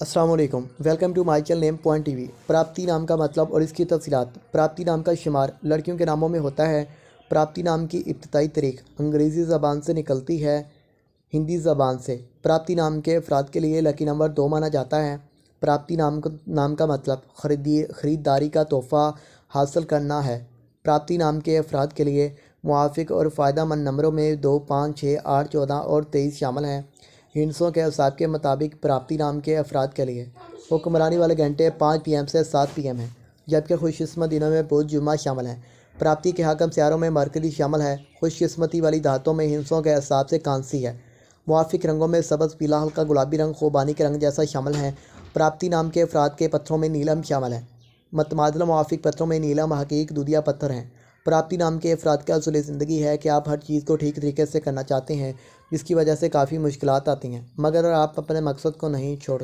अस्सलाम वालेकुम, welcome to my channel name point TV. Prapti नाम का मतलब और इसकी तफसीलात। प्राप्ति नाम का शुमार लड़कियों के नामों में होता है। प्राप्ति नाम की इब्तदाई तारीख अंग्रेज़ी ज़बान से निकलती है हिंदी ज़बान से। प्राप्ति नाम के अफराद के लिए लकी नंबर 2 माना जाता है। प्राप्ति नाम का मतलब ख़रीदारी का तोहफ़ा हासिल करना है। प्राप्ति नाम के अफराद के लिए मुआफ़िक और फ़ायदेमंद नंबरों में 2, 5, 6, 8, 14 और 23 शामिल हैं। हिंसों के हिसाब के मुताबिक प्राप्ति नाम के अफराद के लिए हुक्मरानी वाले घंटे 5 PM से 7 PM हैं, जबकि खुशकिस्मत दिनों में बुध जुमा शामिल हैं। प्राप्ति के हाकम सियारों में मरकरी शामिल है। खुशकिस्मती वाली धातों में हिंसों के हिसाब से कांसी है। मुआफ़िक रंगों में सब्ज़, पीला, हल्का गुलाबी रंग, खुबानी के रंग जैसा शामिल है। प्राप्ति नाम के अफराद के पत्थरों में नीलम शामिल है। मतमादला मुआफ़िक पत्थरों में नीलम, हकीक, दूधिया पत्थर हैं। प्राप्ति नाम के अफराद का असूल ज़िंदगी है कि आप हर चीज़ को ठीक तरीके से करना चाहते हैं, जिसकी वजह से काफ़ी मुश्किलात आती हैं, मगर आप अपने मकसद को नहीं छोड़